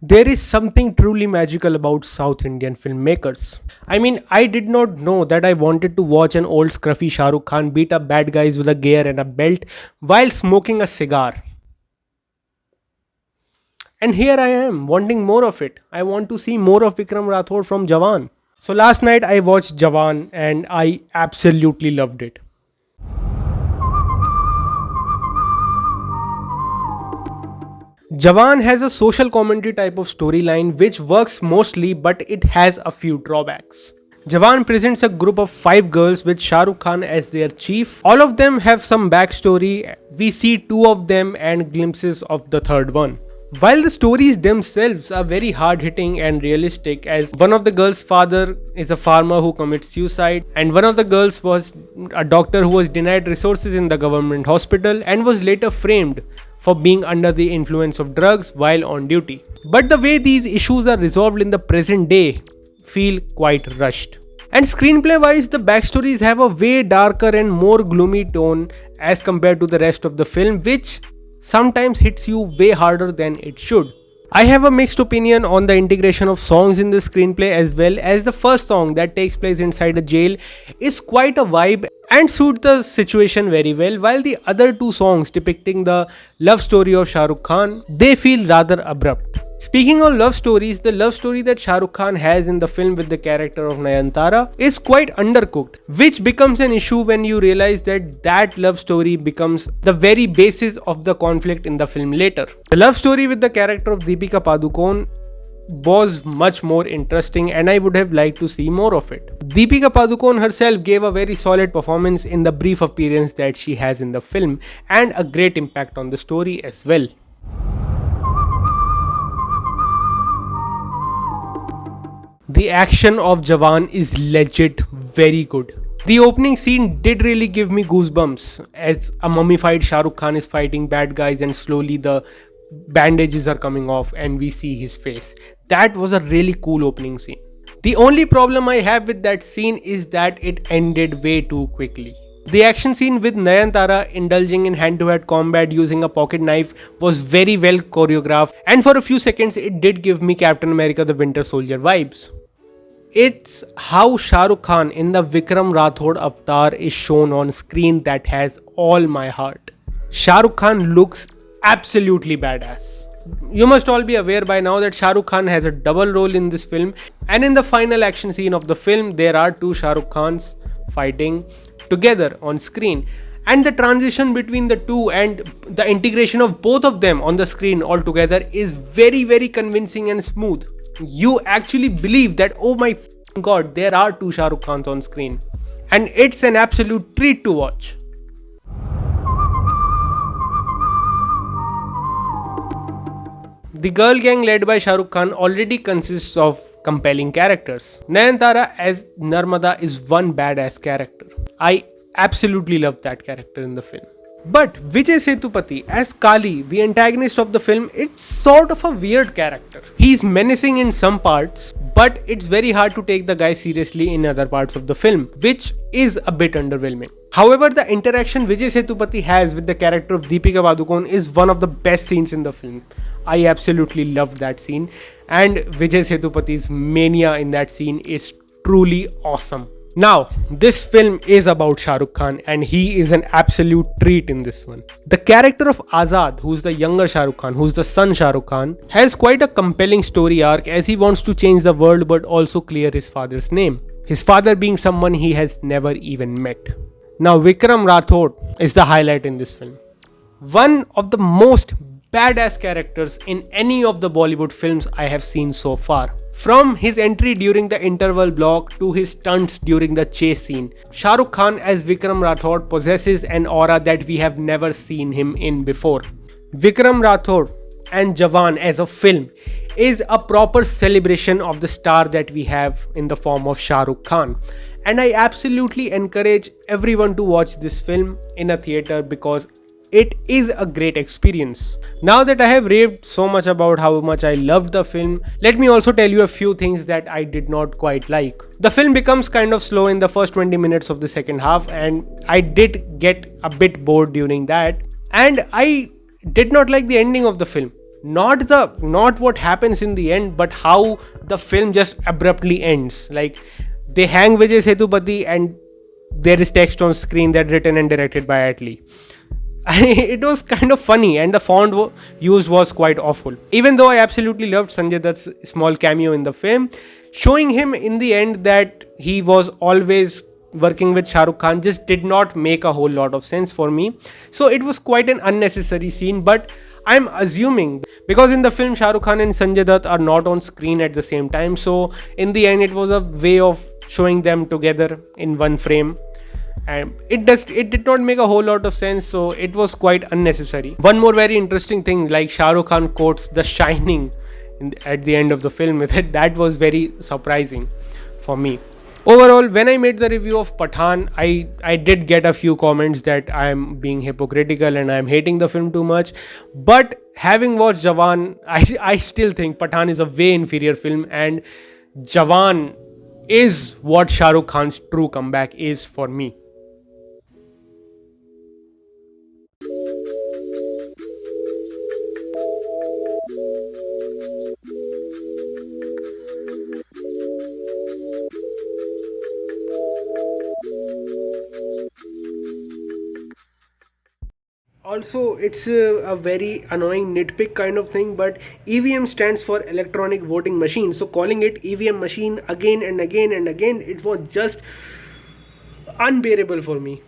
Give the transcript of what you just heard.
There is something truly magical about South Indian filmmakers. I mean, I did not know that I wanted to watch an old scruffy ShahRukh Khan beat up bad guys with a gear and a belt while smoking a cigar. And here I am, wanting more of it. I want to see more of Vikram Rathod from Jawan. So last night I watched Jawan and I absolutely loved it. Jawan has a social commentary type of storyline which works mostly, but it has a few drawbacks. Jawan presents a group of 5 girls with Shah Rukh Khan as their chief. All of them have some backstory. We see 2 of them and glimpses of the third one. While the stories themselves are very hard hitting and realistic, as one of the girls' father is a farmer who commits suicide, and one of the girls was a doctor who was denied resources in the government hospital and was later framed for being under the influence of drugs while on duty. But the way these issues are resolved in the present day feel quite rushed. And screenplay wise, the backstories have a way darker and more gloomy tone as compared to the rest of the film, which sometimes hits you way harder than it should. I have a mixed opinion on the integration of songs in the screenplay, as well as the first song that takes place inside a jail is quite a vibe and suit the situation very well, while the other 2 songs depicting the love story of Shah Rukh Khan, they feel rather abrupt. Speaking of love stories, the love story that Shah Rukh Khan has in the film with the character of Nayanthara is quite undercooked, which becomes an issue when you realize that that love story becomes the very basis of the conflict in the film later. The love story with the character of Deepika Padukone was much more interesting and I would have liked to see more of it. Deepika Padukone herself gave a very solid performance in the brief appearance that she has in the film and a great impact on the story as well. The action of Jawan is legit very good. The opening scene did really give me goosebumps as a mummified Shah Rukh Khan is fighting bad guys and slowly the bandages are coming off and we see his face. That was a really cool opening scene. The only problem I have with that scene is that it ended way too quickly. The action scene with Nayanthara indulging in hand-to-hand combat using a pocket knife was very well choreographed, and for a few seconds it did give me Captain America the Winter Soldier vibes. It's how Shah Rukh Khan in the Vikram Rathod avatar is shown on screen that has all my heart. Shah Rukh Khan looks absolutely badass. You must all be aware by now that Shah Rukh Khan has a double role in this film, and in the final action scene of the film there are 2 Shah Rukh Khans fighting together on screen, and the transition between the 2 and the integration of both of them on the screen altogether is very convincing and smooth. You actually believe that, oh my god, there are 2 Shah Rukh Khans on screen, and it's an absolute treat to watch. The girl gang led by Shah Rukh Khan already consists of compelling characters. Nayanthara as Narmada is one badass character. I absolutely love that character in the film. But Vijay Sethupathi as Kali, the antagonist of the film, it's sort of a weird character. He's menacing in some parts, but it's very hard to take the guy seriously in other parts of the film, which is a bit underwhelming. However, the interaction Vijay Sethupathi has with the character of Deepika Padukone is one of the best scenes in the film. I absolutely loved that scene, and Vijay Sethupathi's mania in that scene is truly awesome. Now, this film is about Shah Rukh Khan and he is an absolute treat in this one. The character of Azad, who's the younger Shah Rukh Khan, who's the son Shah Rukh Khan, has quite a compelling story arc as he wants to change the world but also clear his father's name. His father being someone he has never even met. Now, Vikram Rathod is the highlight in this film. One of the most badass characters in any of the Bollywood films I have seen so far. From his entry during the interval block to his stunts during the chase scene, Shah Rukh Khan as Vikram Rathod possesses an aura that we have never seen him in before. Vikram Rathod and Jawan as a film is a proper celebration of the star that we have in the form of Shah Rukh Khan. And I absolutely encourage everyone to watch this film in a theater because it is a great experience. Now that I have raved so much about how much I loved the film, let me also tell you a few things that I did not quite like. The film becomes kind of slow in the first 20 minutes of the second half, and I did get a bit bored during that. And I did not like the ending of the film. not what happens in the end, but how the film just abruptly ends. Like, they hang Vijay Sethupathi and there is text on screen that written and directed by Atlee. It was kind of funny, and the used was quite awful. Even though I absolutely loved Sanjay Dutt's small cameo in the film, showing him in the end that he was always working with Shah Rukh Khan just did not make a whole lot of sense for me. So it was quite an unnecessary scene, but I'm assuming because in the film Shah Rukh Khan and Sanjay Dutt are not on screen at the same time, so in the end it was a way of showing them together in one frame, and it did not make a whole lot of sense, so it was quite unnecessary. One more very interesting thing, like Shah Rukh Khan quotes The Shining at the end of the film with it. That was very surprising for me. Overall, when I made the review of Pathan, I did get a few comments that I am being hypocritical and I am hating the film too much. But having watched Jawan, I still think Pathan is a way inferior film, and Jawan is what Shah Rukh Khan's true comeback is for me. Also, it's a very annoying nitpick kind of thing, but EVM stands for electronic voting machine. So calling it EVM machine again and again and again, it was just unbearable for me.